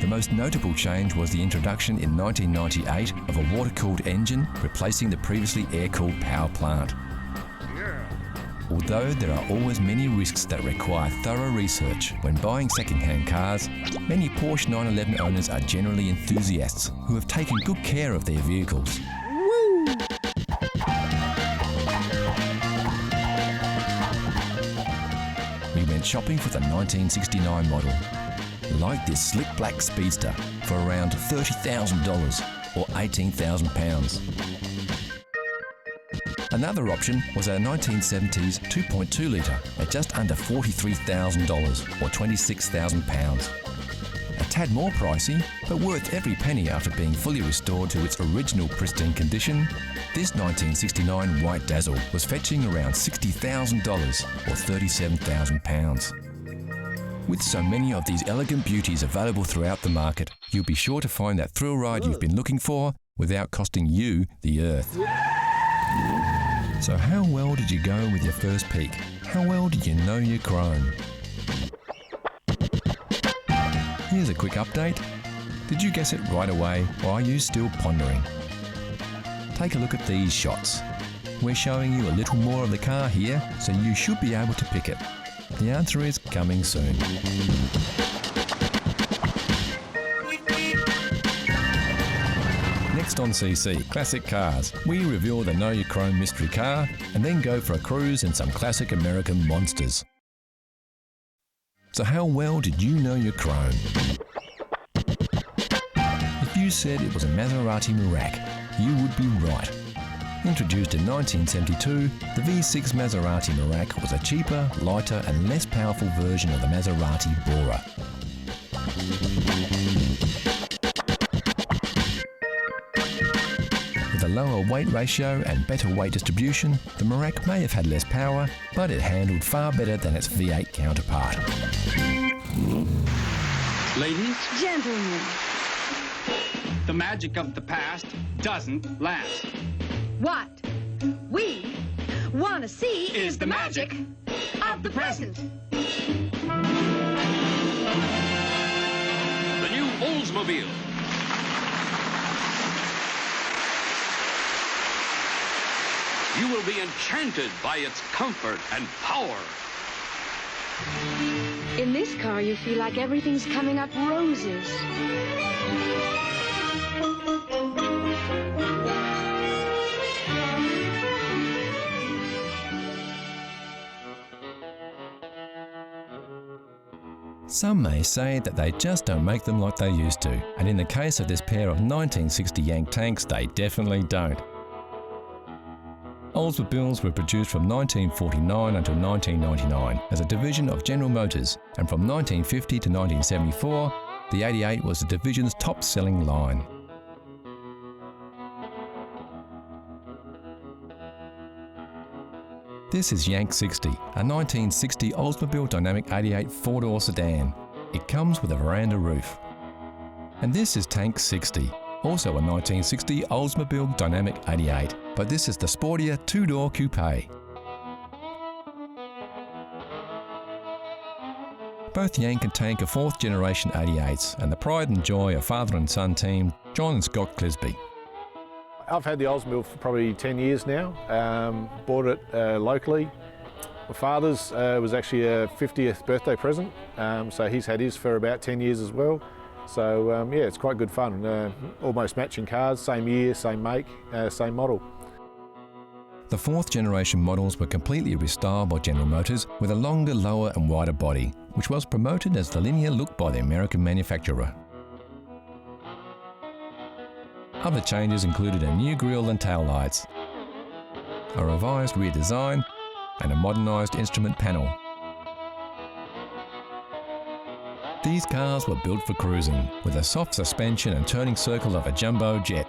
The most notable change was the introduction in 1998 of a water-cooled engine replacing the previously air-cooled power plant. Although there are always many risks that require thorough research when buying second-hand cars, many Porsche 911 owners are generally enthusiasts who have taken good care of their vehicles. Woo! We went shopping for the 1969 model, like this slick black speedster, for around $30,000 or £18,000. Another option was our 1970s 2.2 litre at just under $43,000 or £26,000. A tad more pricey, but worth every penny after being fully restored to its original pristine condition, this 1969 White Dazzle was fetching around $60,000 or £37,000. With so many of these elegant beauties available throughout the market, you'll be sure to find that thrill ride you've been looking for without costing you the earth. So how well did you go with your first peek? How well did you know your chrome? Here's a quick update. Did you guess it right away, or are you still pondering? Take a look at these shots. We're showing you a little more of the car here, so you should be able to pick it. The answer is coming soon. Next on CC, Classic Cars, we reveal the Know Your Chrome mystery car and then go for a cruise in some classic American monsters. So how well did you know your chrome? If you said it was a Maserati Merak, you would be right. Introduced in 1972, the V6 Maserati Merak was a cheaper, lighter and less powerful version of the Maserati Bora. With a lower weight ratio and better weight distribution, the Merak may have had less power, but it handled far better than its V8 counterpart. Ladies, gentlemen, the magic of the past doesn't last. What we want to see Is the magic of the present. The new Oldsmobile. You will be enchanted by its comfort and power. In this car, you feel like everything's coming up roses. Some may say that they just don't make them like they used to, and in the case of this pair of 1960 Yank tanks, they definitely don't. Oldsmobiles were produced from 1949 until 1999 as a division of General Motors, and from 1950 to 1974, the 88 was the division's top-selling line. This is Yank 60, a 1960 Oldsmobile Dynamic 88 four-door sedan. It comes with a veranda roof. And this is Tank 60, also a 1960 Oldsmobile Dynamic 88, but this is the sportier two-door coupe. Both Yank and Tank are fourth-generation 88s and the pride and joy of father and son team John and Scott Clisby. I've had the Oldsmobile for probably 10 years now. Bought it locally. My father's was actually a 50th birthday present, so he's had his for about 10 years as well. So yeah, it's quite good fun. Almost matching cars, same year, same make, same model. The fourth generation models were completely restyled by General Motors with a longer, lower and wider body, which was promoted as the linear look by the American manufacturer. Other changes included a new grille and taillights, a revised rear design and a modernised instrument panel. These cars were built for cruising, with a soft suspension and turning circle of a jumbo jet,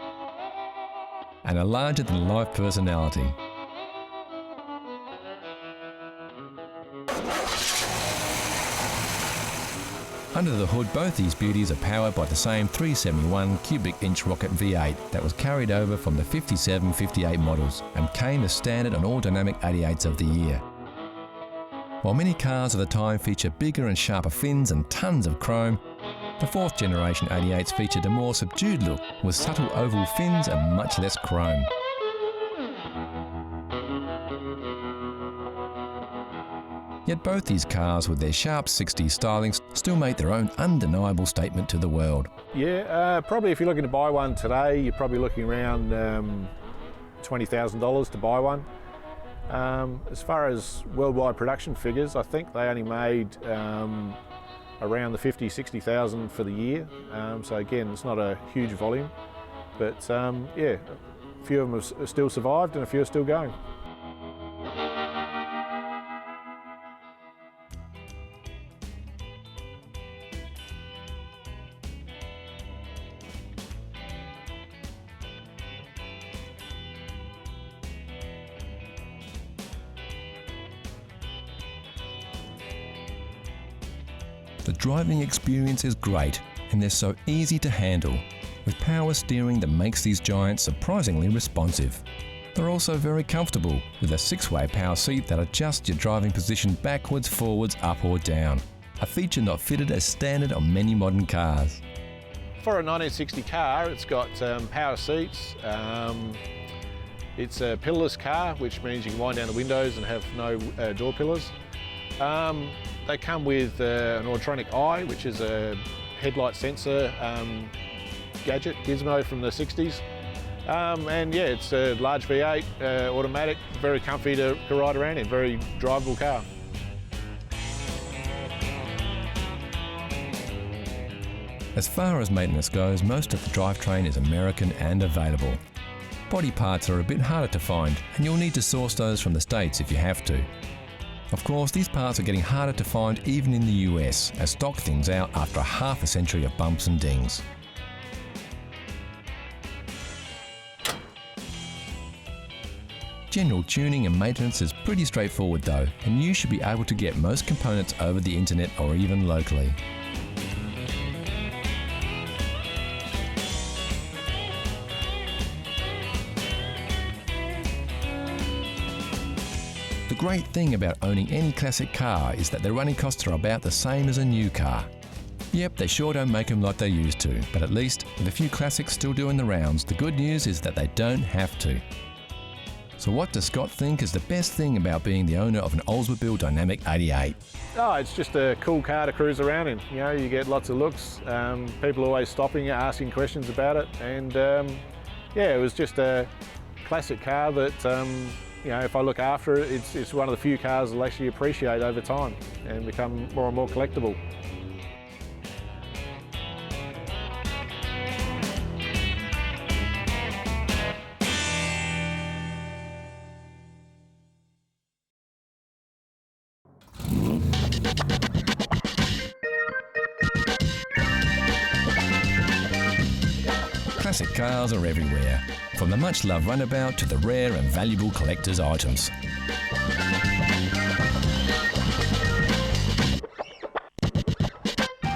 and a larger-than-life personality. Under the hood, both these beauties are powered by the same 371 cubic inch rocket V8 that was carried over from the 57-58 models and came as standard on all Dynamic 88s of the year. While many cars of the time feature bigger and sharper fins and tons of chrome, The fourth generation 88s featured a more subdued look with subtle oval fins and much less chrome. Yet both these cars with their sharp 60s stylings still make their own undeniable statement to the world. Yeah, probably if you're looking to buy one today, you're probably looking around $20,000 to buy one. As far as worldwide production figures, I think they only made around the 60,000 for the year. So again, it's not a huge volume, but yeah, a few of them have still survived and a few are still going. The driving experience is great and they're so easy to handle, with power steering that makes these giants surprisingly responsive. They're also very comfortable, with a 6-way power seat that adjusts your driving position backwards, forwards, up or down, a feature not fitted as standard on many modern cars. For a 1960 car, it's got power seats. It's a pillarless car, which means you can wind down the windows and have no door pillars. They come with an electronic eye, which is a headlight sensor gadget, gizmo from the 60s. And yeah, it's a large V8, automatic, very comfy to ride around in, very drivable car. As far as maintenance goes, most of the drivetrain is American and available. Body parts are a bit harder to find, and you'll need to source those from the States if you have to. Of course, these parts are getting harder to find even in the US, as stock thins out after half a century of bumps and dings. General tuning and maintenance is pretty straightforward though, and you should be able to get most components over the internet or even locally. The great thing about owning any classic car is that their running costs are about the same as a new car. Yep, they sure don't make them like they used to, but at least, with a few classics still doing the rounds, the good news is that they don't have to. So what does Scott think is the best thing about being the owner of an Oldsmobile Dynamic 88? Oh, it's just a cool car to cruise around in. You know, you get lots of looks, people always stopping, asking questions about it, and yeah, it was just a classic car that you know, if I look after it, it's one of the few cars I'll actually appreciate over time and become more and more collectible. Classic cars are everywhere, from the much-loved runabout to the rare and valuable collector's items.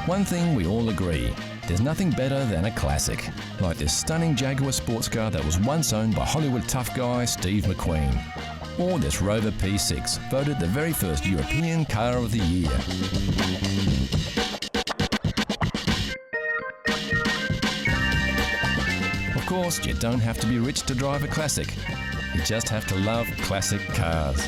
One thing we all agree, there's nothing better than a classic, like this stunning Jaguar sports car that was once owned by Hollywood tough guy Steve McQueen, or this Rover P6, voted the very first European Car of the Year. Of course, you don't have to be rich to drive a classic. You just have to love classic cars.